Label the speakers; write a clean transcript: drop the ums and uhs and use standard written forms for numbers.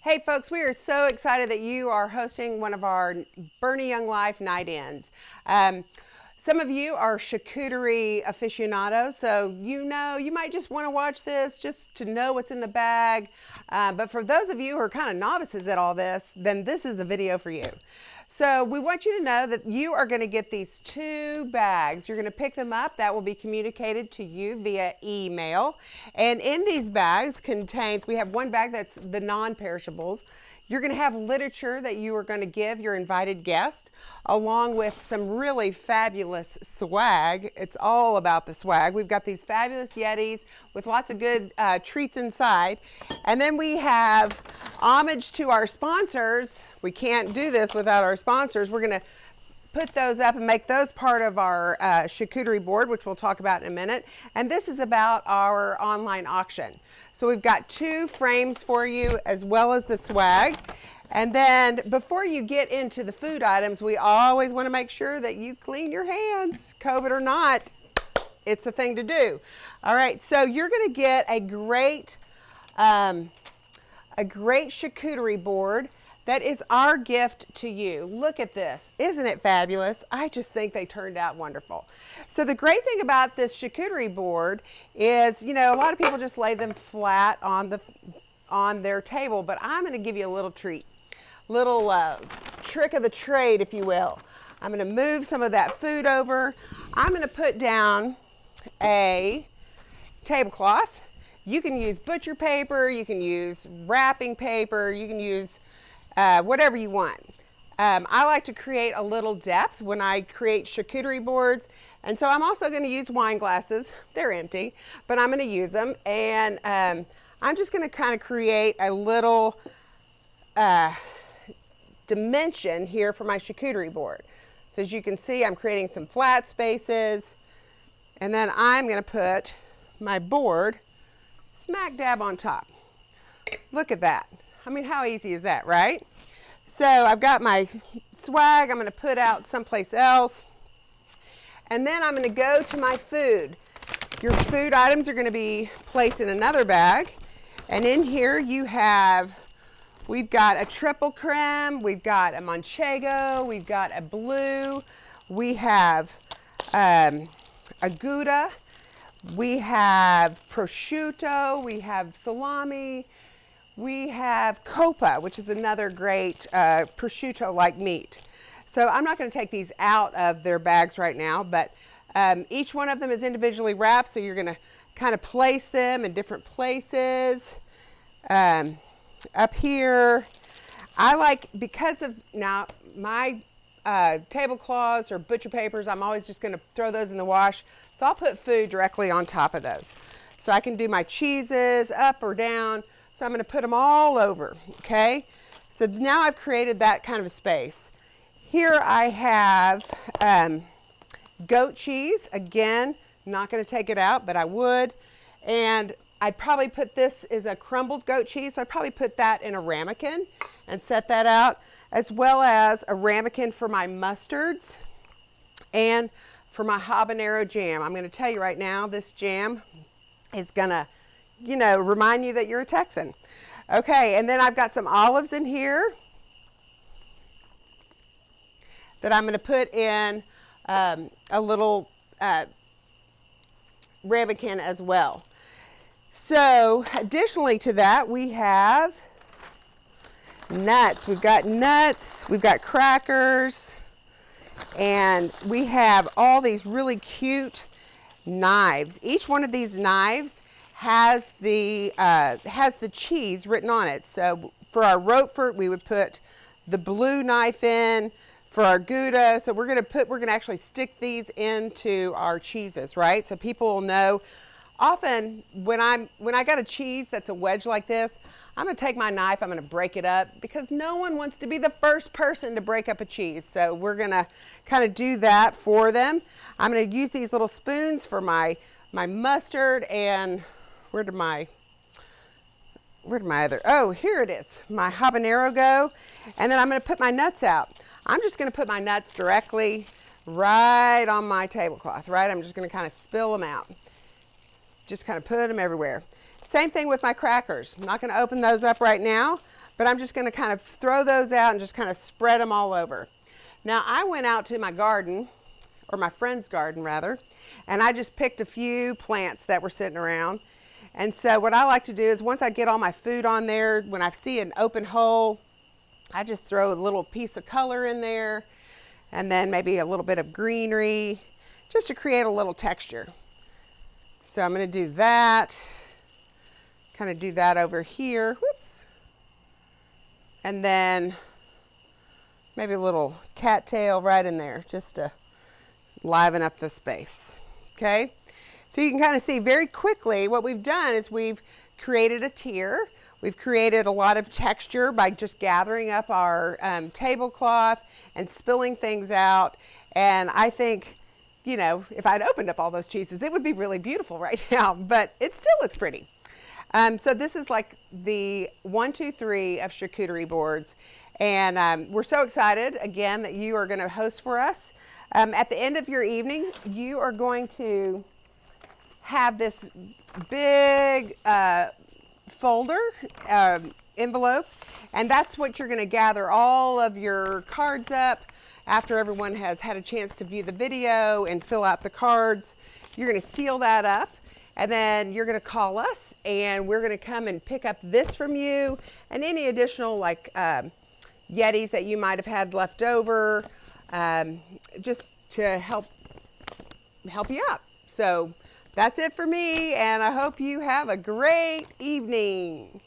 Speaker 1: Hey folks, we are so excited that you are hosting one of our Bernie Young Life night-ins. Some of you are charcuterie aficionados, so you might just want to watch this just to know what's in the bag. But for those of you who are kind of novices at all this, then this is the video for you. So we want you to know that you are going to get these 2 bags. You're going to pick them up. That will be communicated to you via email. And in these bags we have one bag that's the non-perishables. You're going to have literature that you are going to give your invited guest, along with some really fabulous swag. It's all about the swag. We've got these fabulous Yetis with lots of good treats inside. And then we have homage to our sponsors. We can't do this without our sponsors. We're going to put those up and make those part of our charcuterie board, which we'll talk about in a minute. And this is about our online auction. So we've got 2 frames for you as well as the swag. And then before you get into the food items, we always want to make sure that you clean your hands, COVID or not. It's a thing to do. All right, so you're going to get a great charcuterie board. That is our gift to you. Look at this. Isn't it fabulous? I just think they turned out wonderful. So the great thing about this charcuterie board is, a lot of people just lay them flat on their table, but I'm going to give you a little treat. Little trick of the trade, if you will. I'm going to move some of that food over. I'm going to put down a tablecloth. You can use butcher paper, you can use wrapping paper, you can use whatever you want. I like to create a little depth when I create charcuterie boards, and so I'm also going to use wine glasses. They're empty, but I'm going to use them, and I'm just going to kind of create a little dimension here for my charcuterie board. So as you can see, I'm creating some flat spaces, and then I'm going to put my board smack dab on top. Look at that. I mean, how easy is that, right? So I've got my swag. I'm going to put out someplace else. And then I'm going to go to my food. Your food items are going to be placed in another bag. And in here we've got a triple creme, we've got a manchego, we've got a blue, we have a Gouda, we have prosciutto, we have salami, we have coppa, which is another great prosciutto-like meat. So I'm not going to take these out of their bags right now, but each one of them is individually wrapped, so you're going to kind of place them in different places. Up here, because of now my tablecloths or butcher papers, I'm always just going to throw those in the wash, so I'll put food directly on top of those. So I can do my cheeses up or down. So I'm going to put them all over, okay? So now I've created that kind of a space. Here I have goat cheese. Again, not going to take it out, but I would. And I'd probably put this as a crumbled goat cheese. So I'd probably put that in a ramekin and set that out, as well as a ramekin for my mustards and for my habanero jam. I'm going to tell you right now, this jam is going to remind you that you're a Texan. Okay, and then I've got some olives in here that I'm going to put in a little ramekin as well. So additionally to that, we have nuts. We've got crackers, and we have all these really cute knives. Each one of these knives has the cheese written on it. So for our Roquefort, we would put the blue knife in. For our Gouda, so we're gonna actually stick these into our cheeses, right? So people will know. Often when I got a cheese that's a wedge like this, I'm gonna take my knife, I'm gonna break it up, because no one wants to be the first person to break up a cheese. So we're gonna kind of do that for them. I'm gonna use these little spoons for my mustard, and where did my other, oh, here it is, my habanero go. And then I'm gonna put my nuts out. I'm just gonna put my nuts directly right on my tablecloth, right? I'm just gonna kind of spill them out. Just kind of put them everywhere. Same thing with my crackers. I'm not gonna open those up right now, but I'm just going to kind of throw those out and just kind of spread them all over. Now I went out to my garden, or my friend's garden rather, and I just picked a few plants that were sitting around. And so what I like to do is once I get all my food on there, when I see an open hole, I just throw a little piece of color in there, and then maybe a little bit of greenery, just to create a little texture. So I'm going to do that, kind of do that over here, whoops. And then maybe a little cattail right in there, just to liven up the space, okay? So you can kind of see very quickly what we've done is we've created a tier. We've created a lot of texture by just gathering up our tablecloth and spilling things out. And I think, you know, if I'd opened up all those cheeses, it would be really beautiful right now, but it still looks pretty. So this is like the 1, 2, 3 of charcuterie boards. And we're so excited, again, that you are going to host for us. At the end of your evening, you are going to have this big folder, envelope, and that's what you're going to gather all of your cards up after everyone has had a chance to view the video and fill out the cards. You're going to seal that up, and then you're going to call us, and we're going to come and pick up this from you and any additional like Yetis that you might have had left over, just to help you out. So that's it for me, and I hope you have a great evening.